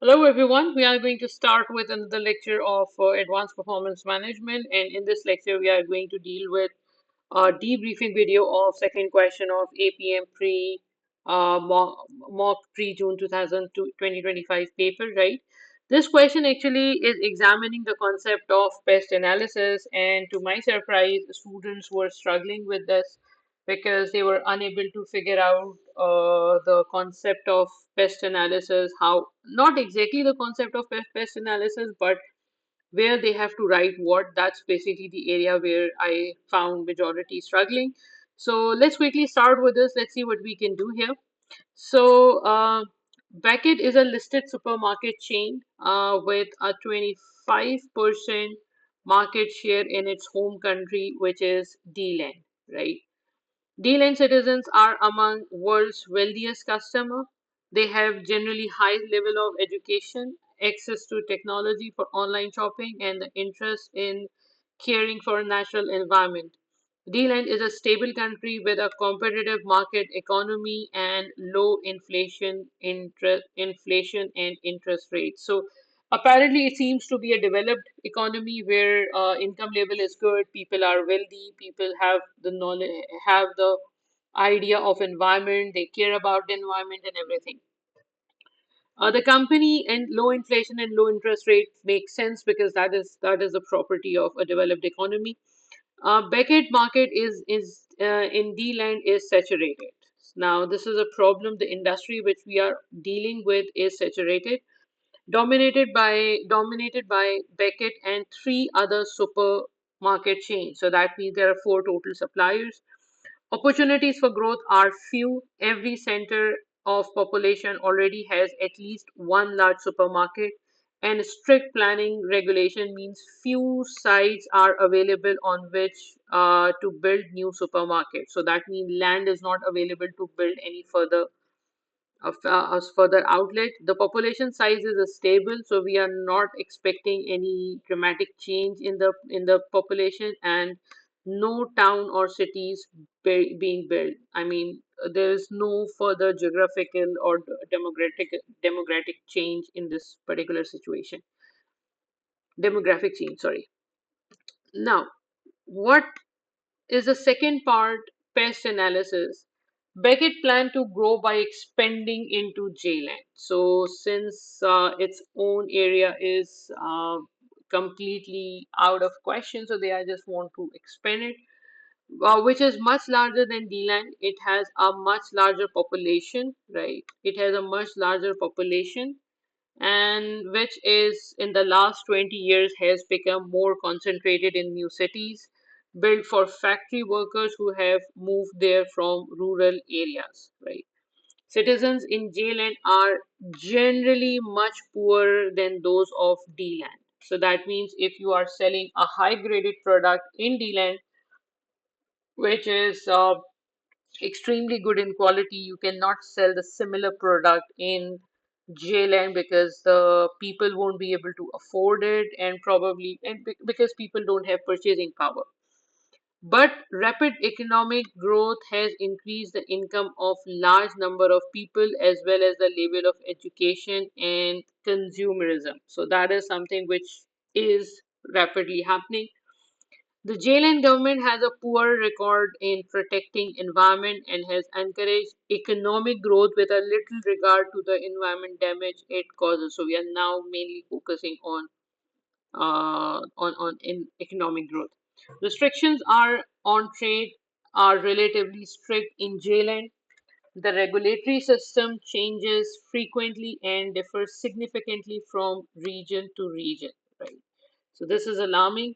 Hello, everyone. We are going to start with another lecture of advanced performance management. And in this lecture, we are going to deal with a debriefing video of second question of APM mock pre-June 2025 paper, right? This question actually is examining the concept of pest analysis. And to my surprise, students were struggling with this because they were unable to figure out the concept of pest analysis, how not exactly the concept of pest analysis, but where they have to write what. That's basically the area where I found majority struggling. So let's quickly start with this. Let's see what we can do here. So Beckett is a listed supermarket chain with a 25% market share in its home country, which is D-Land, right? D-Lane citizens are among world's wealthiest customer. They have generally high level of education, access to technology for online shopping, and the interest in caring for a natural environment. D-Land is a stable country with a competitive market economy and low inflation and interest rates. So apparently, it seems to be a developed economy where income level is good, people are wealthy, people have the knowledge, have the idea of environment, they care about the environment and everything. The company and low inflation and low interest rate makes sense because that is a property of a developed economy. Beckett market is in D land is saturated. Now this is a problem. The industry which we are dealing with is saturated, dominated by Beckett and three other supermarket chains. So that means there are four total suppliers. Opportunities for growth are few. Every center of population already has at least one large supermarket, and strict planning regulation means few sites are available on which to build new supermarkets. So that means land is not available to build any further as further outlet. The population size is stable, so we are not expecting any dramatic change in the population, and no town or cities being built. I mean, there is no further geographical or demographic change in this particular situation. Demographic change, sorry. Now, what is the second part, pest analysis. Beckett planned to grow by expanding into J-land. So since its own area is completely out of question, so they are just want to expand it, which is much larger than D-land. It has a much larger population, right? It has a much larger population, and which is in the last 20 years has become more concentrated in new cities built for factory workers who have moved there from rural areas, right? Citizens in J-land are generally much poorer than those of D-land. So that means if you are selling a high graded product in D-land, which is extremely good in quality, you cannot sell the similar product in JLand because the people won't be able to afford it, and probably because people don't have purchasing power. But rapid economic growth has increased the income of large number of people as well as the level of education and consumerism. So that is something which is rapidly happening. The Jailen government has a poor record in protecting environment and has encouraged economic growth with a little regard to the environment damage it causes. So we are now mainly focusing on in economic growth. Restrictions are on trade are relatively strict in Jailen. The regulatory system changes frequently and differs significantly from region to region. Right. So this is alarming.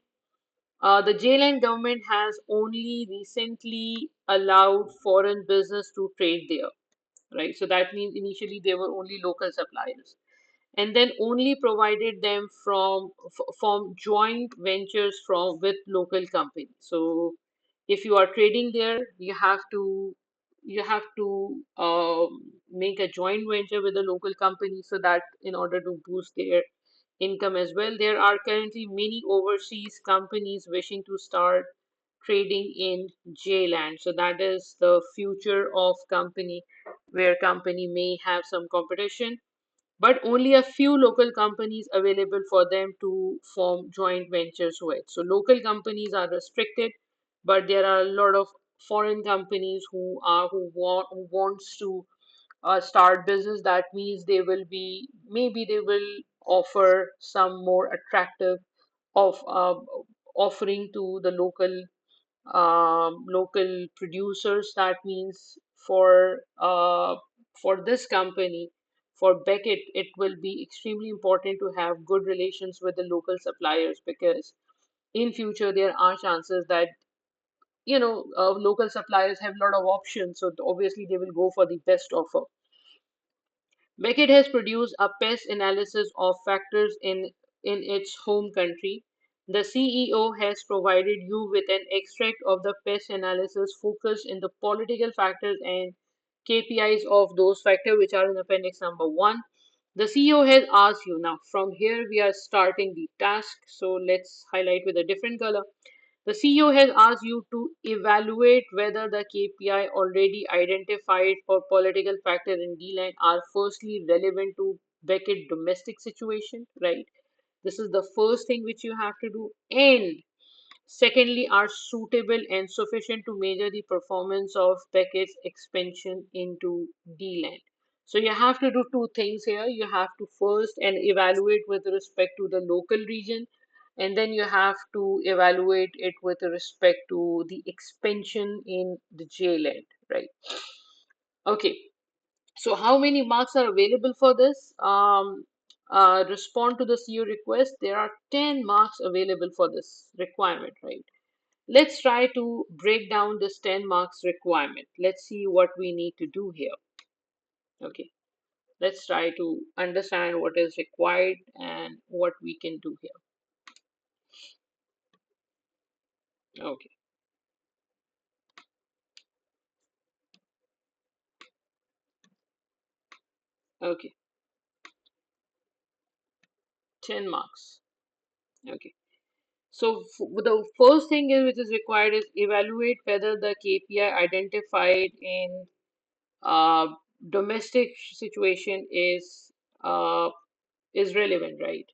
The Jailand government has only recently allowed foreign business to trade there, right? So that means initially they were only local suppliers, and then only provided them from joint ventures from with local companies. So if you are trading there, you have to make a joint venture with a local company so that in order to boost their income as well. There are currently many overseas companies wishing to start trading in J-land. So that is the future of company where company may have some competition. but only a few local companies available for them to form joint ventures with. So local companies are restricted, but there are a lot of foreign companies who wants to start business. That means they will be, maybe they will offer some more attractive of offering to the local producers. That means for this company, for Beckett, it will be extremely important to have good relations with the local suppliers, because in future there are chances that local suppliers have a lot of options, so obviously they will go for the best offer. Beckett has produced a pest analysis of factors in its home country. The CEO has provided you with an extract of the pest analysis focused in the political factors and KPIs of those factors which are in appendix number 1. The CEO has asked you, now from here we are starting the task, so let's highlight with a different color. The CEO has asked you to evaluate whether the KPI already identified for political factors in D-line are firstly relevant to Beckett domestic situation, right? This is the first thing which you have to do. And secondly, are suitable and sufficient to measure the performance of Beckett's expansion into D-land. So you have to do two things here. You have to first and evaluate with respect to the local region, and then you have to evaluate it with respect to the expansion in the J-land, right? Okay, so how many marks are available for this? Respond to the CEO request. There are 10 marks available for this requirement, right? Let's try to break down this 10 marks requirement. Let's see what we need to do here. Okay, let's try to understand what is required and what we can do here. Okay, okay, 10 marks. Okay, so the first thing which is required is evaluate whether the KPI identified in uh, domestic situation is relevant, right?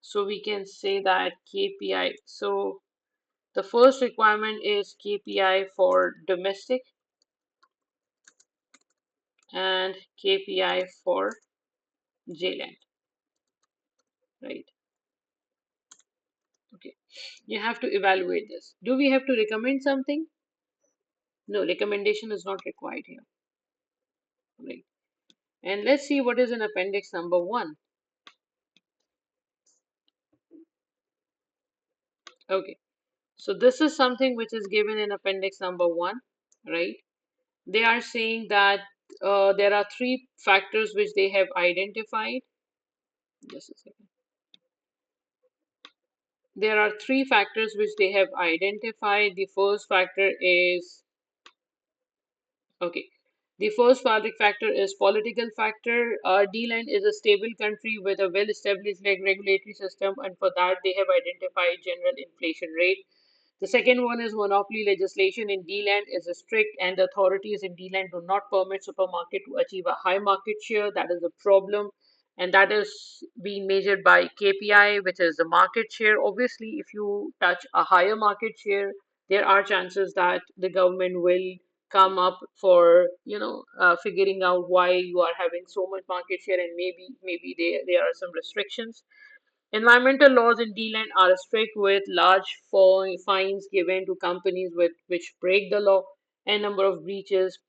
So we can say that KPI. So the first requirement is KPI for domestic and KPI for JLand, right? Okay. You have to evaluate this. Do we have to recommend something? No, recommendation is not required here, right? And let's see what is in appendix number 1. Okay. So this is something which is given in appendix number 1, right? They are saying that there are three factors which they have identified. Just a second. There are three factors which they have identified. The first factor is, okay, the first factor is political factor. D-land is a stable country with a well-established regulatory system, and for that they have identified general inflation rate. The second one is monopoly legislation in D-land is strict, and the authorities in D-land do not permit supermarket to achieve a high market share. That is a problem, and that is being measured by KPI, which is the market share. Obviously, if you touch a higher market share, there are chances that the government will come up for figuring out why you are having so much market share, and maybe there are some restrictions. Environmental laws in D-land are strict with large fines given to companies which break the law and number of breaches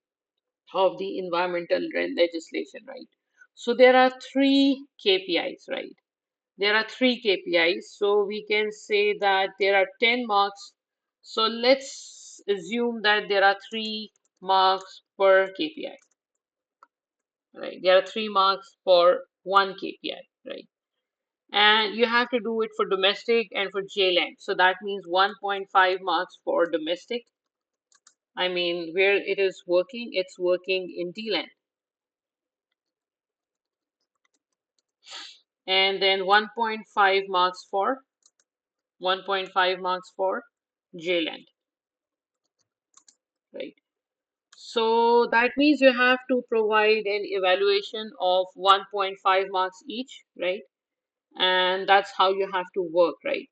of the environmental legislation, right? So there are three KPIs, right? There are three KPIs. So we can say that there are 10 marks. So let's assume that there are 3 marks per KPI, right? There are 3 marks for one KPI, right? And you have to do it for domestic and for JLand. So that means 1.5 marks for domestic. I mean, where it is working, it's working in DLand. And then 1.5 marks for JLand, right? So that means you have to provide an evaluation of 1.5 marks each, right? And that's how you have to work, right?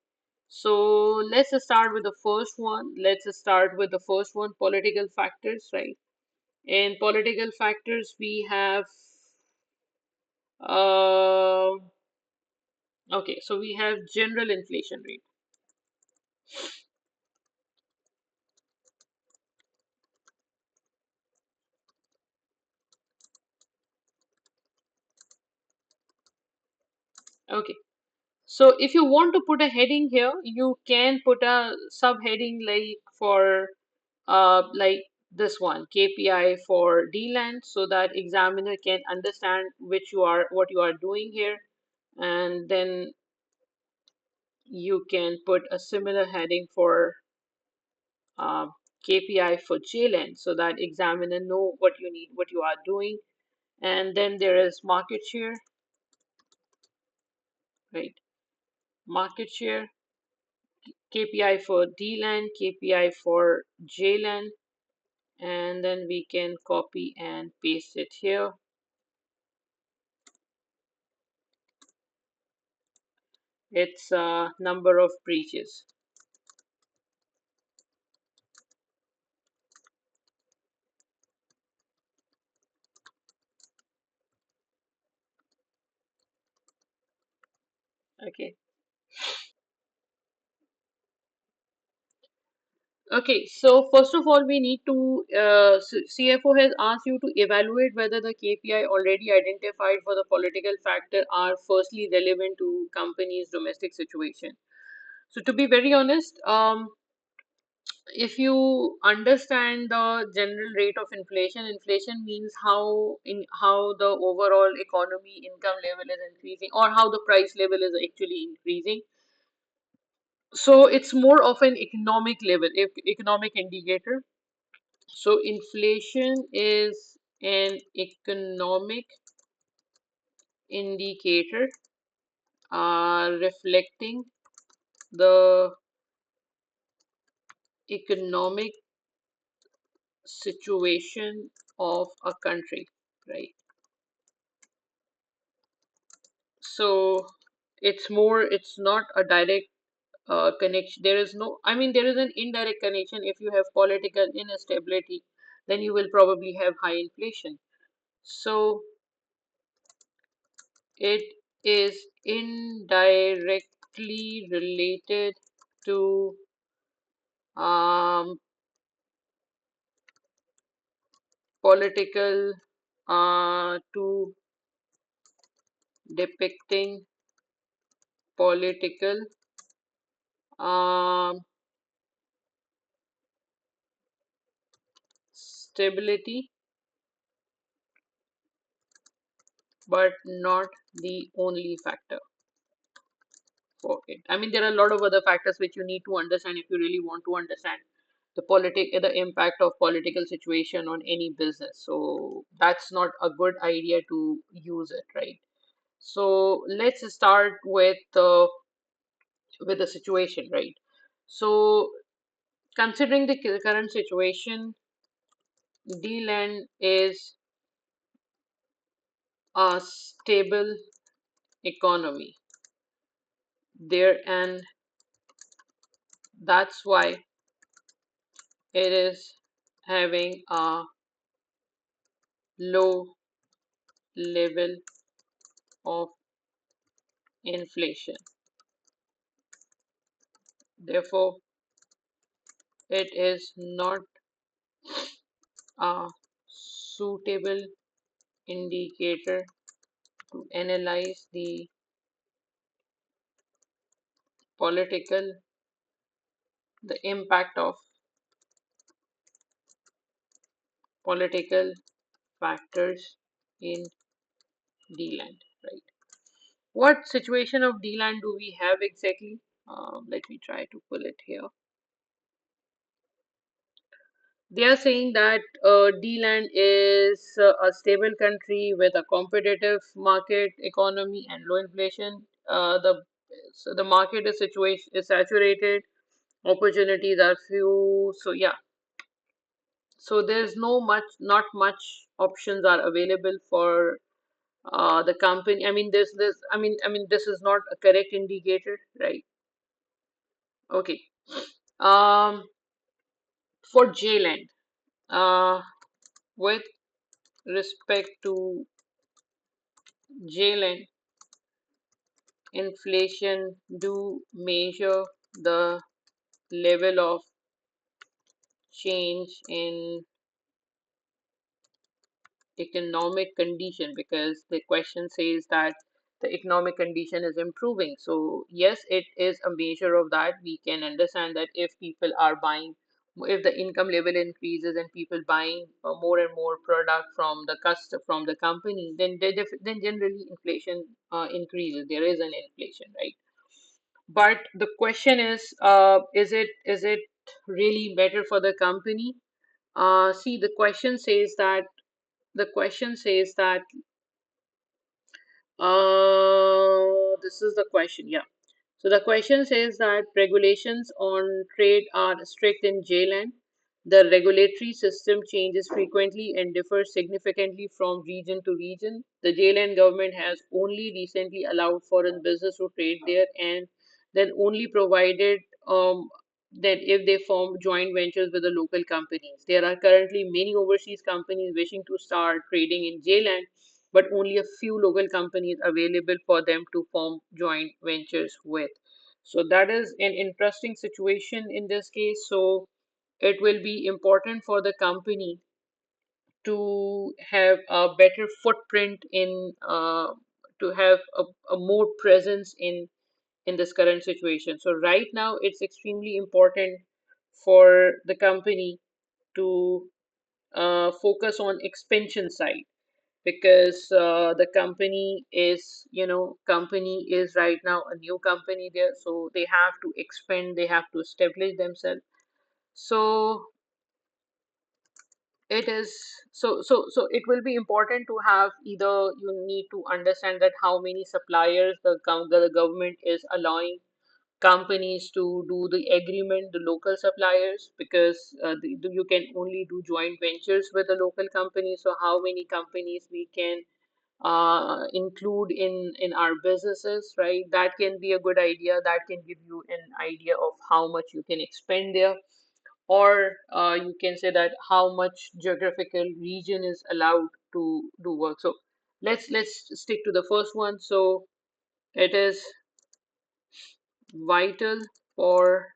So let's just start with the first one. Let's just start with the first one, political factors, right? In political factors, we have uh, okay, so we have general inflation rate. Okay, so if you want to put a heading here, you can put a subheading like for like this one, KPI for DLAN, so that examiner can understand which you are what you are doing here, and then you can put a similar heading for uh, KPI for JLAN, so that examiner know what you need, what you are doing. And then there is market share, right? Market share, KPI for DLAN, KPI for JLAN, and then we can copy and paste it here. It's number of breaches. Okay. Okay, so first of all, we need to, CFO has asked you to evaluate whether the KPI already identified for the political factor are firstly relevant to company's domestic situation. So to be very honest, if you understand the general rate of inflation, inflation means how the overall economy income level is increasing or how the price level is actually increasing. So it's more of an economic level, economic indicator. So inflation is an economic indicator reflecting the economic situation of a country, right? So it's not a direct connection. There is no, I mean, there is an indirect connection. If you have political instability, then you will probably have high inflation. So it is indirectly related to um, political, to depicting political um, stability, but not the only factor for it. I mean, there are a lot of other factors which you need to understand if you really want to understand the impact of political situation on any business. So that's not a good idea to use it, right? So let's start with the situation, right? So considering the current situation, D-land is a stable economy there, and that's why it is having a low level of inflation. Therefore, it is not a suitable indicator to analyze political, the impact of political factors in D-land, right? What situation of D-land do we have exactly? Let me try to pull it here. They are saying that D-land is a stable country with a competitive market economy and low inflation. The market is situation is saturated. Opportunities are few. So yeah, So there's not much options are available for the company. I mean, this is not a correct indicator, right? Okay. Um, for JLand, uh, with respect to JLand, inflation do measure the level of change in economic condition, because the question says that the economic condition is improving. So yes, it is a measure of that. We can understand that if people are buying, if the income level increases and people buying more and more product from from the company, then then generally inflation increases. There is an inflation, right? But the question is it really better for the company? See, the question says that this is the question, yeah. So the question says that regulations on trade are strict in JLAN. The regulatory system changes frequently and differs significantly from region to region. The JLAN government has only recently allowed foreign business to trade there, and then only provided that if they form joint ventures with the local companies. There are currently many overseas companies wishing to start trading in JLAN, but only a few local companies available for them to form joint ventures with. So that is an interesting situation in this case. So it will be important for the company to have a better footprint in to have a more presence in this current situation. So right now it's extremely important for the company to focus on expansion side, because the company is right now a new company there, so they have to expand, they have to establish themselves. So it is so it will be important to have, either you need to understand that how many suppliers the government is allowing companies to do the agreement, the local suppliers, because you can only do joint ventures with the local companies. So how many companies we can include in our businesses, right? That can be a good idea. That can give you an idea of how much you can expend there, or you can say that how much geographical region is allowed to do work. So let's stick to the first one. So it is vital for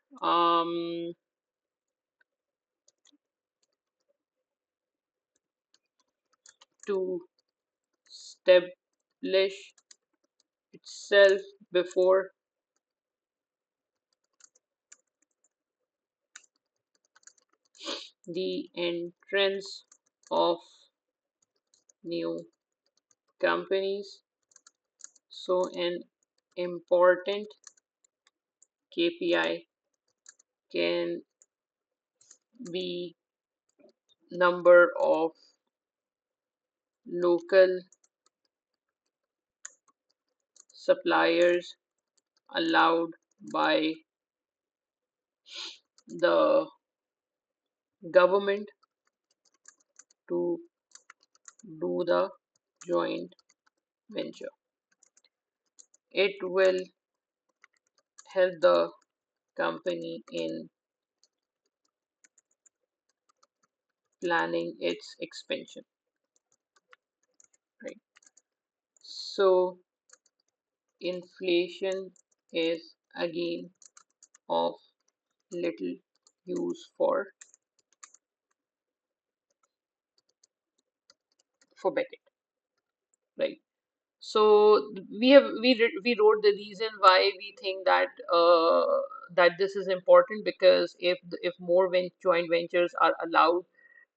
to establish itself before the entrance of new companies. So an important KPI can be number of local suppliers allowed by the government to do the joint venture. It will help the company in planning its expansion, right? So inflation is again of little use for Beckett, right? So we wrote the reason why we think that that this is important, because if more joint ventures are allowed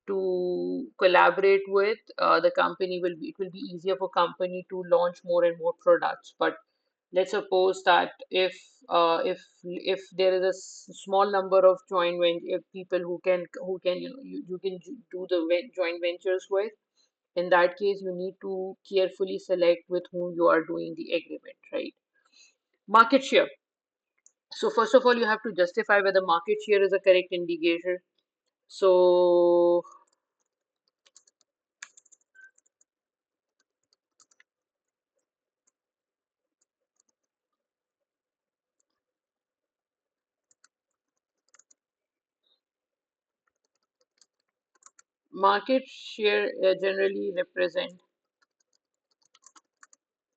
to collaborate with the company, it will be easier for company to launch more and more products. But let's suppose that if there is a small number of if people who can you can do the joint ventures with, in that case you need to carefully select with whom you are doing the agreement, right? Market share. So first of all, you have to justify whether market share is a correct indicator. So market share generally represent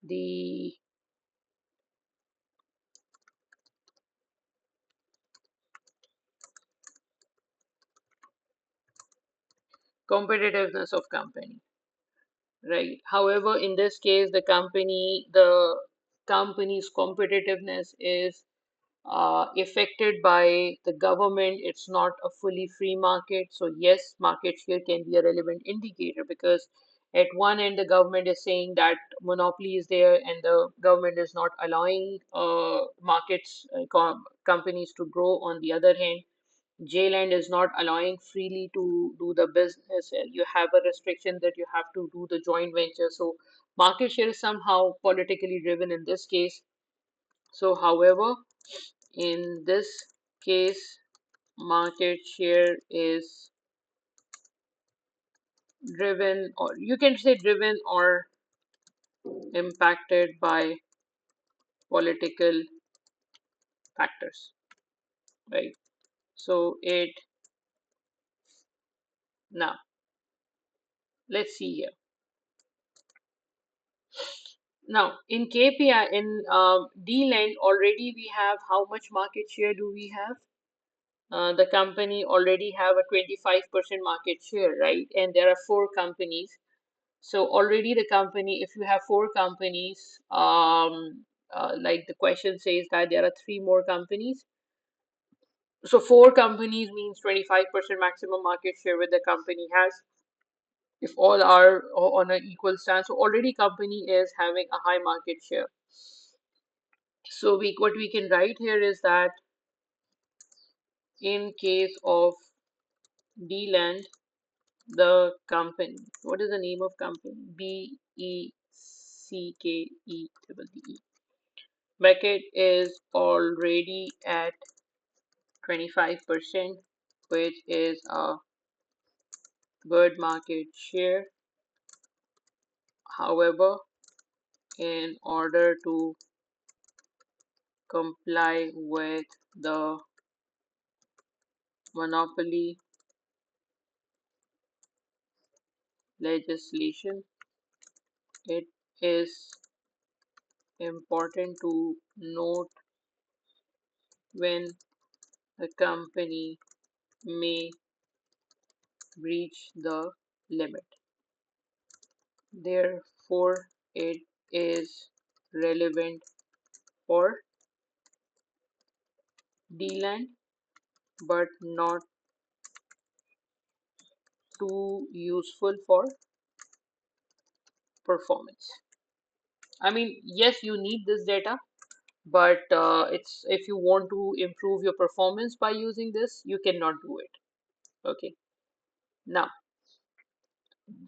the competitiveness of company, right? However, in this case, the company's competitiveness is affected by the government. It's not a fully free market. So yes, market share can be a relevant indicator because at one end, the government is saying that monopoly is there and the government is not allowing companies to grow. On the other hand, J-Land is not allowing freely to do the business. You have a restriction that you have to do the joint venture. So market share is somehow politically driven in this case. So, however, in this case, market share is driven, or you can say driven or impacted by political factors, right? So, now let's see here. Now, in KPI, in D-Land, already we have how much market share do we have? The company already have a 25% market share, right? And there are four companies. So already the company, if you have four companies, like the question says that there are three more companies. So four companies means 25% maximum market share where the company has. If all are on an equal stance, so already company is having a high market share. So what we can write here is that in case of D-Land, the company, what is the name of company? BECKE. Beckett is already at 25%, which is a good market share. However, in order to comply with the monopoly legislation, it is important to note when the company may reach the limit. Therefore, it is relevant for D-Land but not too useful for performance. I mean, yes, you need this data, but it's if you want to improve your performance by using this, you cannot do it. Okay. Now,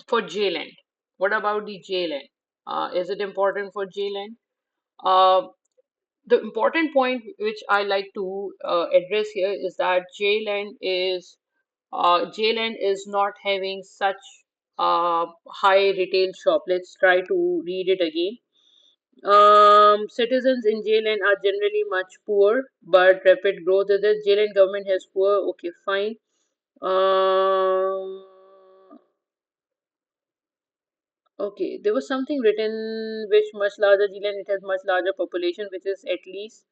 for JLand, what about the JLand? Is it important for JLand? Uh, the important point which I like to address here is that JLand is not having such high retail shop. Let's try to read it again. Citizens in JLand are generally much poor, but rapid growth is that JLand government has poor. Okay, fine. Um, okay, there was something written which much larger Zealand, it has much larger population, which is at least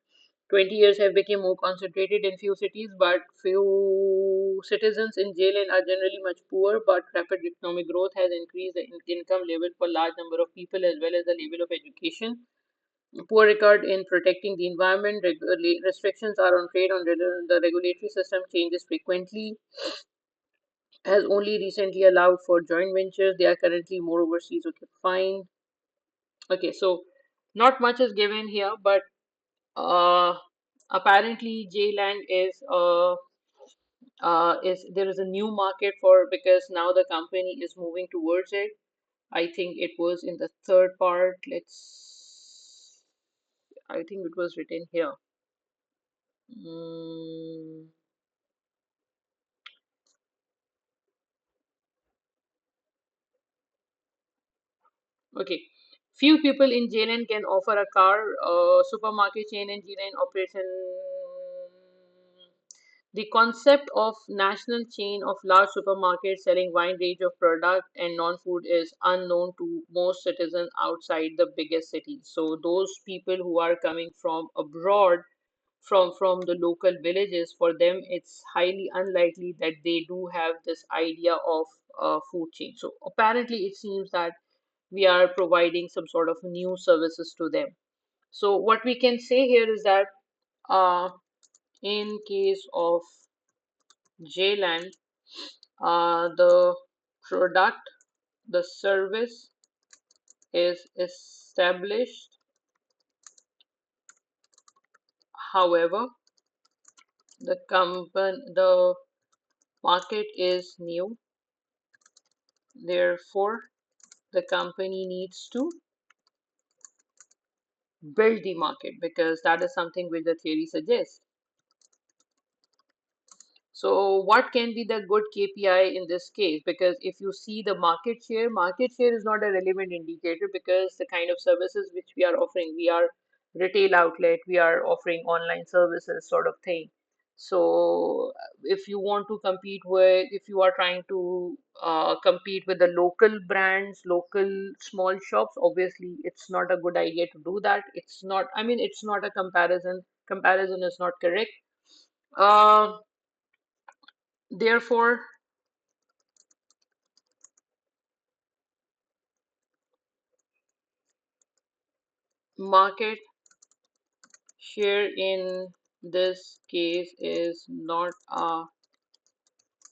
20 years have become more concentrated in few cities, but few citizens in Zealand are generally much poor, but rapid economic growth has increased the income level for large number of people as well as the level of education. Poor record in protecting the environment, restrictions are on trade, the regulatory system changes frequently, has only recently allowed for joint ventures. They are currently more overseas. Okay, fine. Okay, so not much is given here, but uh, apparently J-Land is there is a new market for because now the company is moving towards it. I think it was in the third part. I think it was written here. Mm, Okay. Few people in JN can offer a car. Supermarket chain in JN operates in the concept of national chain of large supermarkets selling wide range of product and non-food is unknown to most citizens outside the biggest cities. So those people who are coming from abroad, from the local villages, for them it's highly unlikely that they do have this idea of food chain. So apparently it seems that we are providing some sort of new services to them. So what we can say here is that uh, in case of JLand, the product, the service is established. However, the market is new. Therefore, the company needs to build the market because that is something which the theory suggests. So what can be the good KPI in this case? Because if you see the market share is not a relevant indicator because the kind of services which we are offering, we are retail outlet, we are offering online services sort of thing. So if you want to compete with, if you are trying to compete with the local brands, local small shops, obviously it's not a good idea to do that. It's not, I mean, it's not a comparison. Comparison is not correct. Uh, Therefore, market share in this case is not a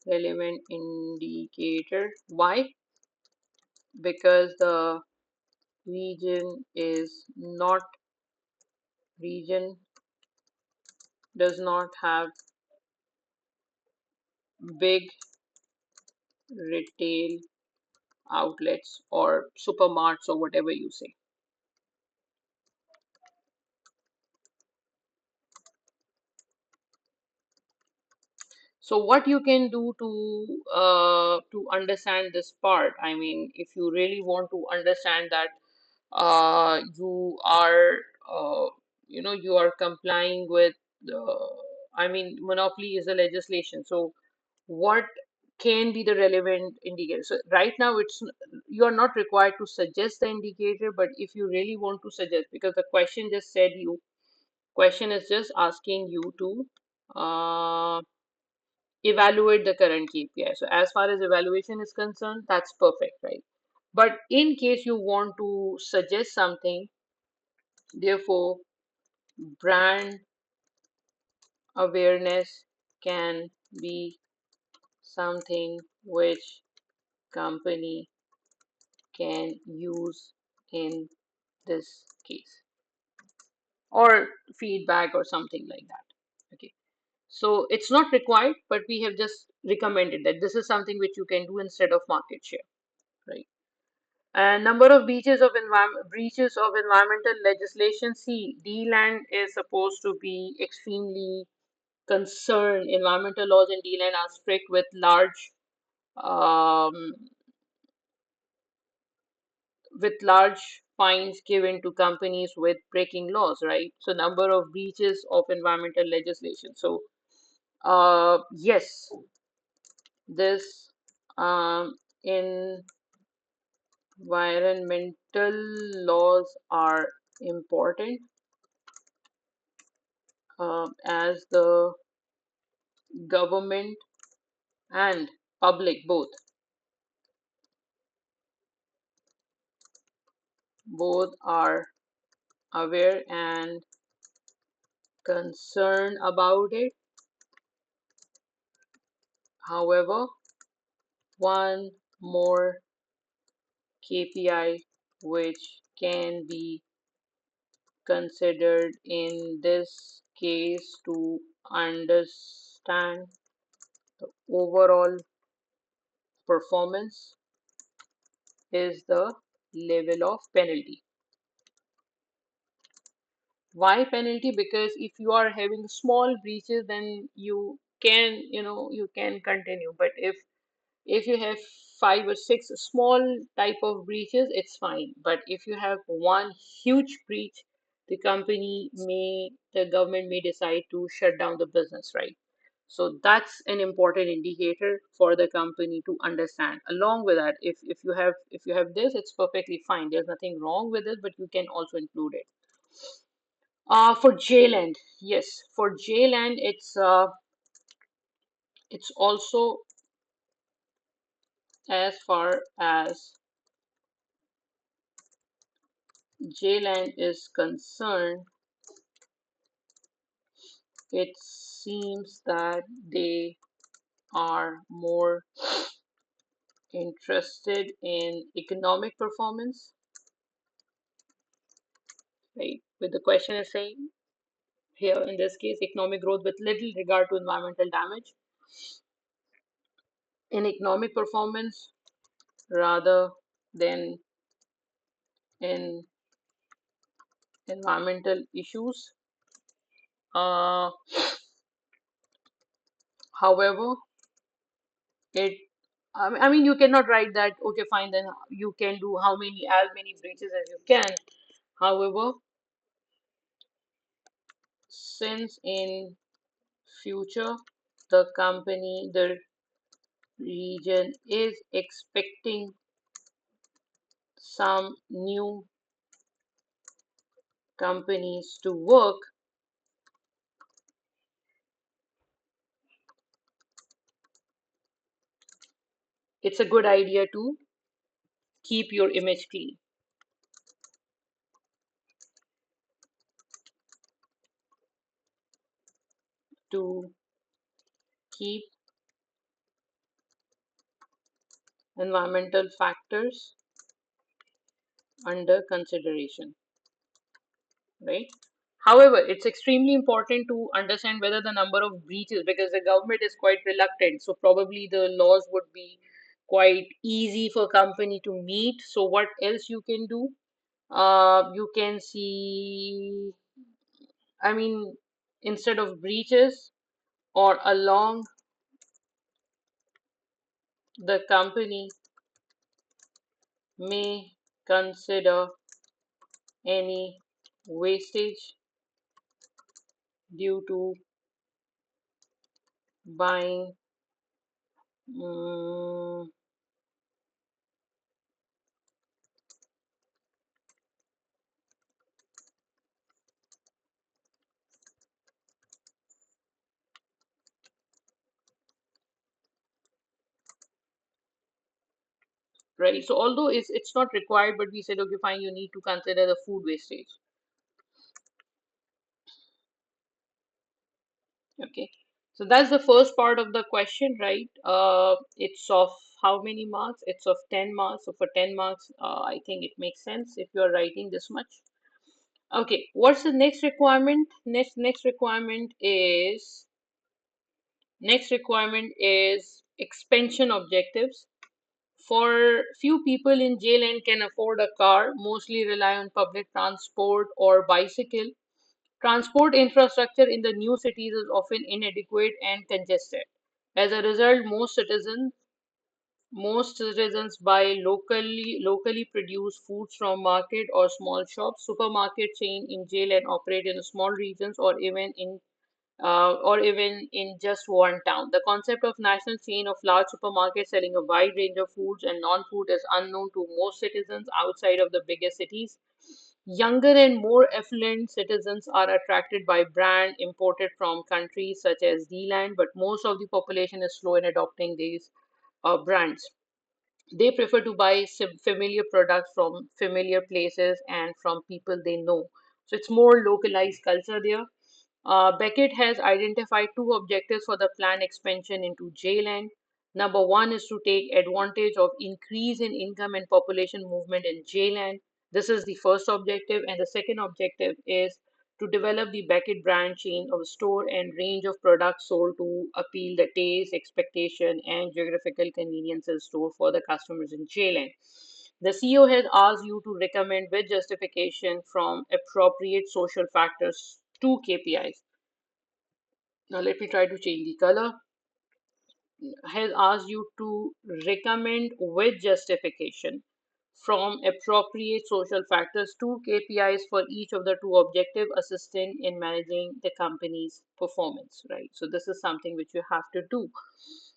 relevant indicator. Why? Because the region is not region does not have big retail outlets or supermarts or whatever you say. So what you can do to understand this part, I mean, if you really want to understand that you are you are complying with I mean monopoly is a legislation, so what can be the relevant indicator? So right now you are not required to suggest the indicator, but if you really want to suggest, because the question just said you question is just asking you to evaluate the current KPI. So as far as evaluation is concerned, that's perfect, right? But in case you want to suggest something, therefore, brand awareness can be something which company can use in this case, or feedback or something like that. Okay. So it's not required, but we have just recommended that this is something which you can do instead of market share, right? And number of breaches of environmental legislation. See, D-land is supposed to be extremely concerned. Environmental laws in D-land are strict um, with large fines given to companies with breaking laws, right? So number of breaches of environmental legislation. So yes, this environmental laws are important as the government and public both are aware and concerned about it. However, one more KPI which can be considered in this case to understand the overall performance is the level of penalty. Why penalty? Because if you are having small breaches, then you can continue. But if If you have five or six small type of breaches, it's fine. But if you have one huge breach, the government may decide to shut down the business, right? So that's an important indicator for the company to understand. Along with that, if you have this, it's perfectly fine. There's nothing wrong with it, but you can also include it. For J-land, yes, for J-land, it's also as far as J-land is concerned, it seems that they are more interested in economic performance, right? With the question is saying here in this case, economic growth with little regard to environmental damage in economic performance rather than in environmental issues. Uh, however, it I mean, you cannot write that, okay, fine, then you can do as many breaches as you can. However, since in future the region is expecting some new companies to work, it's a good idea to keep your image clean, to keep environmental factors under consideration, right? However, it's extremely important to understand whether the number of breaches, because the government is quite reluctant, so probably the laws would be quite easy for company to meet. So what else you can do? You can see, I mean, instead of breaches or along, the company may consider any wastage due to buying, mm, right? So although it's not required, but we said, okay, fine, you need to consider the food wastage. Okay. So that's the first part of the question, right? It's of how many marks? It's of 10 marks. So for 10 marks, I think it makes sense if you're writing this much. Okay, what's the next requirement? Next requirement is expansion objectives. For few people in jail and can afford a car, mostly rely on public transport or bicycle. Transport infrastructure in the new cities is often inadequate and congested. As a result, most citizens buy locally produced foods from market or small shops. Supermarket chain in jail and operate in small regions or even in just one town. The concept of national chain of large supermarkets selling a wide range of foods and non-food is unknown to most citizens outside of the biggest cities. Younger and more affluent citizens are attracted by brand imported from countries such as D-land, but most of the population is slow in adopting these brands. They prefer to buy familiar products from familiar places and from people they know. So it's more localized culture there. Beckett has identified two objectives for the planned expansion into J-land. Number one is to take advantage of increase in income and population movement in J-land. This is the first objective, and the second objective is to develop the Beckett brand chain of store and range of products sold to appeal the taste, expectation, and geographical conveniences store for the customers in J-land. The CEO has asked you to recommend with justification from appropriate social factors two KPIs. Now let me try to change the color. has asked you to recommend with justification from appropriate social factors two KPIs for each of the two objective assisting in managing the company's performance, right? So this is something which you have to do.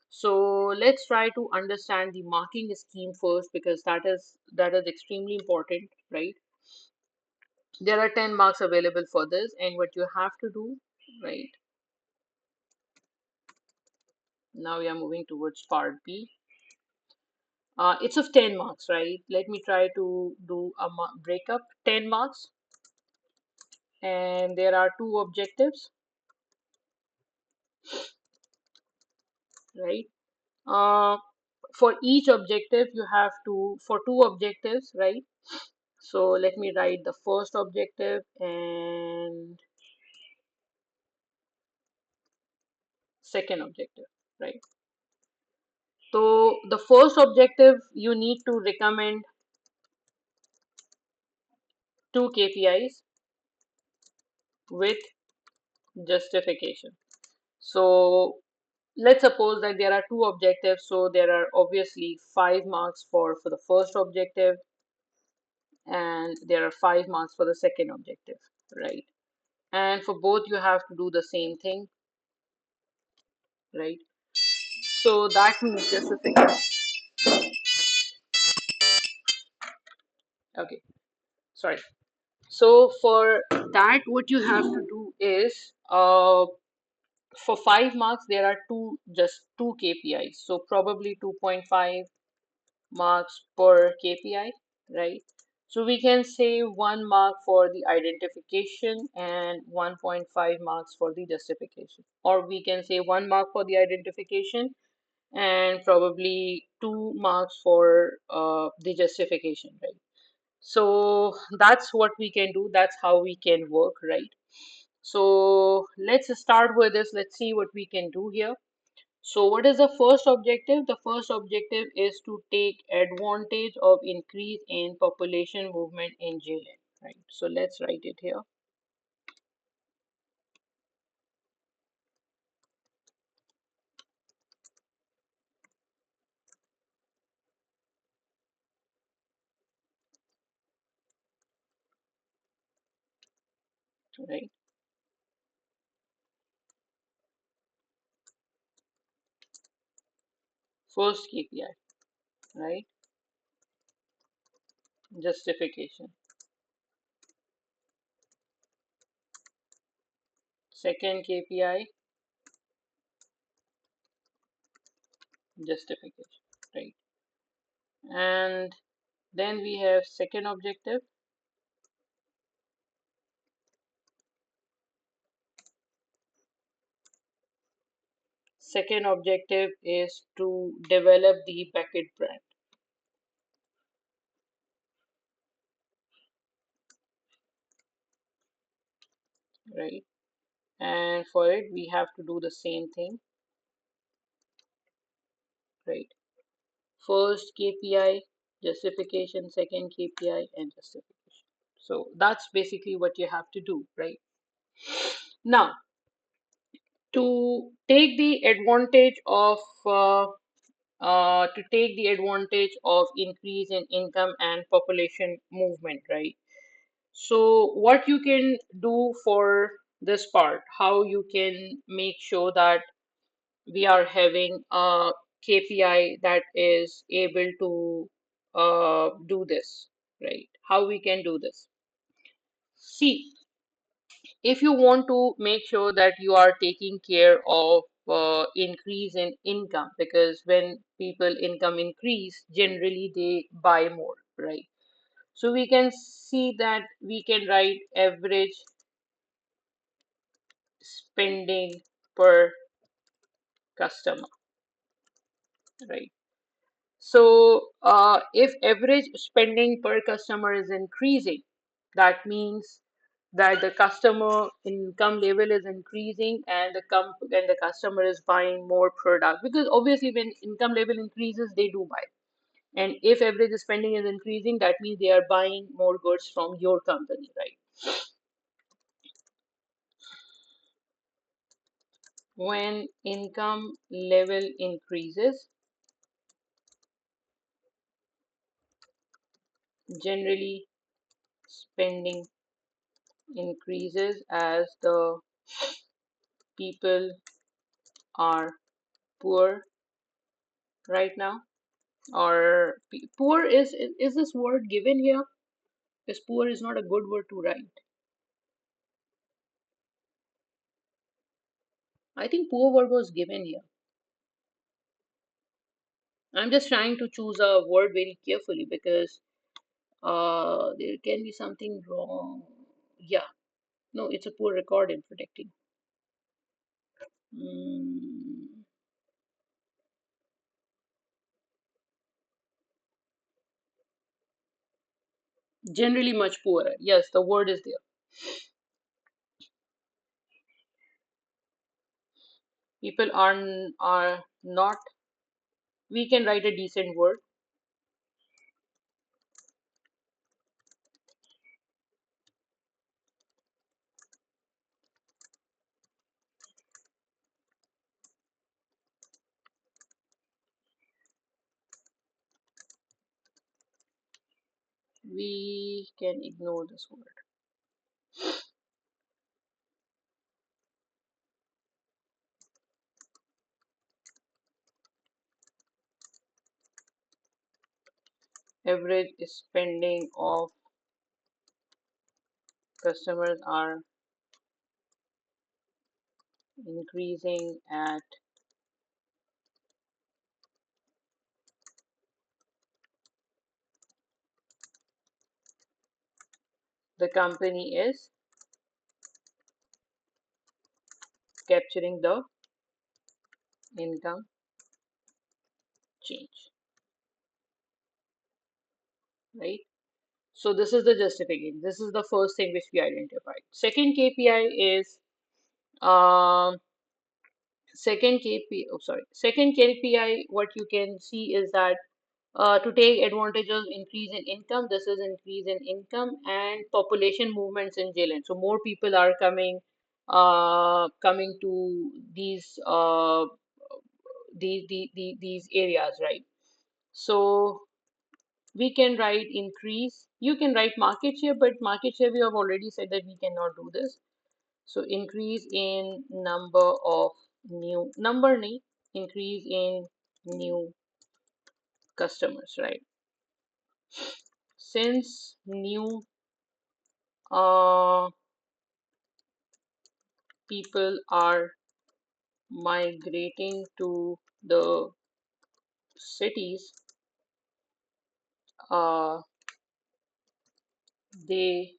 So let's try to understand the marking scheme first because that is extremely important, right? There are 10 marks available for this, and what you have to do, right? Now we are moving towards part B. It's of 10 marks, right? Let me try to do a breakup. 10 marks, and there are two objectives, right? Uh, for each objective, you have to, for two objectives, right? So let me write the first objective and second objective, right? So the first objective, you need to recommend two KPIs with justification. So let's suppose that there are two objectives, so there are obviously 5 marks for the first objective, and there are 5 marks for the second objective, right? And for both you have to do the same thing, right? So that means just a second. Okay, sorry. So for that, what you have to do is for 5 marks there are just two KPIs, so probably 2.5 marks per KPI, right? So we can say 1 mark for the identification and 1.5 marks for the justification. Or we can say 1 mark for the identification and probably 2 marks for the justification, right? So that's what we can do. That's how we can work, right? So let's start with this. Let's see what we can do here. So what is the first objective? The first objective is to take advantage of increase in population movement in Jilin, right? So let's write it here, right? First KPI, right? Justification. Second KPI, justification, right? And then we have second objective. Second objective is to develop the Beckett brand, right? And for it, we have to do the same thing, right? First KPI, justification, second KPI, and justification. So that's basically what you have to do, right? Now, to take the advantage of increase in income and population movement, right? So what you can do for this part, how you can make sure that we are having a KPI that is able to do this, right? How we can do this? See, if you want to make sure that you are taking care of increase in income, because when people income increase, generally they buy more, right? So we can see that we can write average spending per customer, right? So, if average spending per customer is increasing, that means that the customer income level is increasing and the customer is buying more product, because obviously when income level increases, they do buy. And if average spending is increasing, that means they are buying more goods from your company, right? When income level increases, generally spending increases as the people are poor right now. Or poor is this word given here? Because poor is not a good word to write. I think poor word was given here. I'm just trying to choose a word very carefully because there can be something wrong. Yeah, no, it's a poor record in predicting. Mm, generally much poorer. Yes, the word is there. People are not. We can write a decent word. We can ignore this word. Average spending of customers are increasing at the company is capturing the income change, right? So this is the justification. This is the first thing which we identified. Second KPI is um, second KPI. What you can see is that to take advantage of increase in income, this is increase in income and population movements in Jilin. So more people are coming to these areas, right? So we can write increase. You can write market share, but market share we have already said that we cannot do this. So increase in number of new number nahi, increase in new customers, right? Since new uh, people are migrating to the cities, uh, they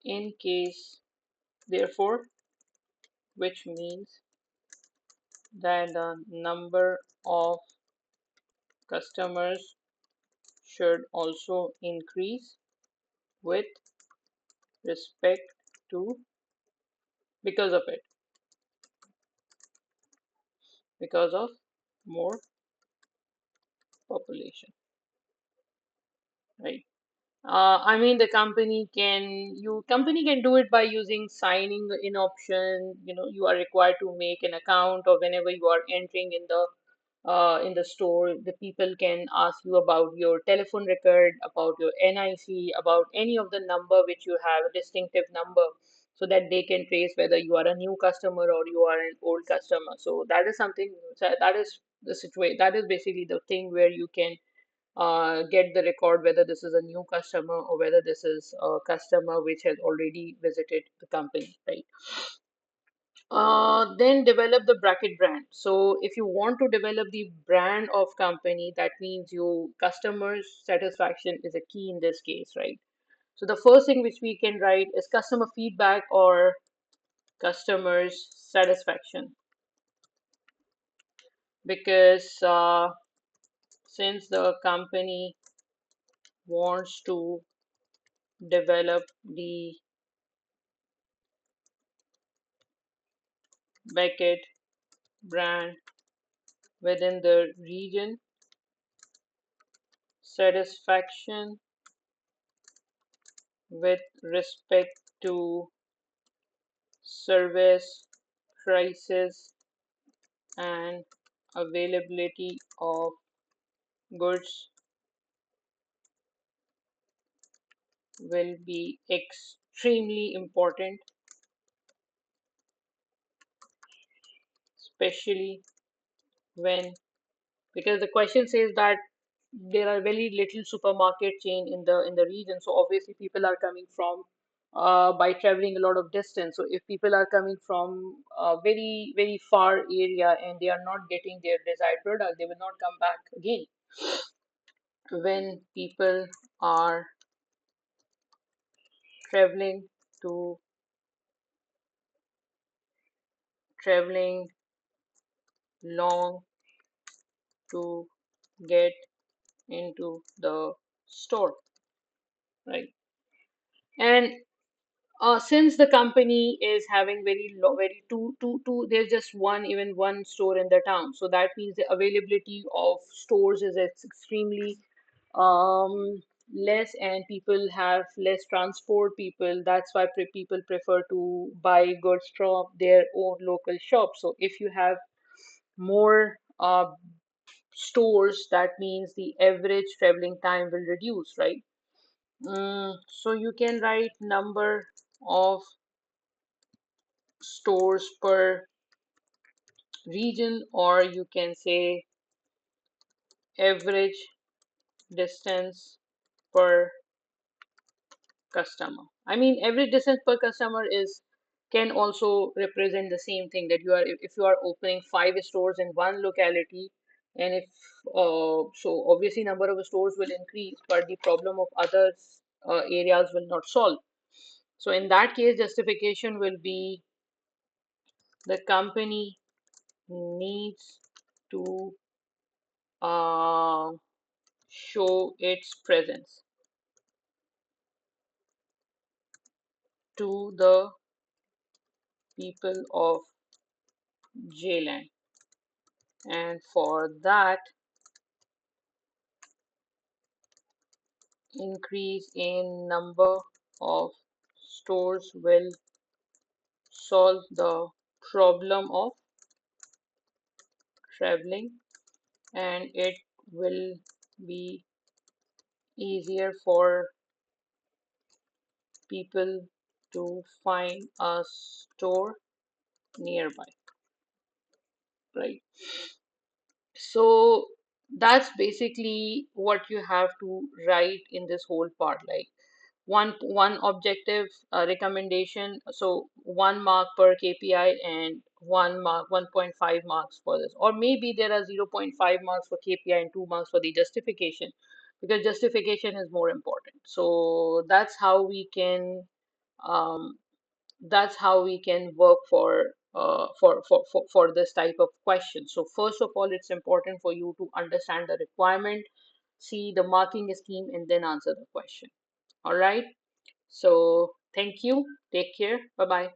in case therefore, which means that the number of customers should also increase with respect to because of it, because of more population, right? I mean, the company can do it by using signing in option. You know, you are required to make an account, or whenever you are entering in the store, the people can ask you about your telephone record, about your NIC, about any of the number which you have, a distinctive number, so that they can trace whether you are a new customer or you are an old customer. So that is something, so that is the situation. That is basically the thing where you can get the record whether this is a new customer or whether this is a customer which has already visited the company, right? Then develop the bracket brand. So if you want to develop the brand of company, that means you customers satisfaction is a key in this case, right? So the first thing which we can write is customer feedback or customers satisfaction, because since the company wants to develop the bracket brand within the region, satisfaction with respect to service, prices, and availability of goods will be extremely important, especially when, because the question says that there are very little supermarket chain in the region, so obviously people are coming from by traveling a lot of distance. So if people are coming from a very far area and they are not getting their desired product, they will not come back again. When people are traveling to traveling long to get into the store, right? And since the company is having very low, very there's just even one store in the town, so that means the availability of stores is extremely less, and people have less transport. People, that's why people prefer to buy goods from their own local shops. So if you have more stores, that means the average traveling time will reduce, right? So you can write number of stores per region, or you can say average distance per customer. I mean, average distance per customer is can also represent the same thing, that you are, if you are opening 5 stores in one locality, and if so obviously number of stores will increase, but the problem of other areas will not solve. So in that case, justification will be the company needs to uh, show its presence to the people of Jland. And for that, increase in number of stores will solve the problem of traveling, and it will be easier for people to find a store nearby, right? So that's basically what you have to write in this whole part. Like one objective recommendation, so 1 mark per KPI and 1 mark, 1.5 marks for this, or maybe there are 0.5 marks for KPI and 2 marks for the justification, because justification is more important. So um, that's how we can work for this type of question. So first of all, it's important for you to understand the requirement, see the marking scheme, and then answer the question. All right. So thank you. Take care. Bye bye.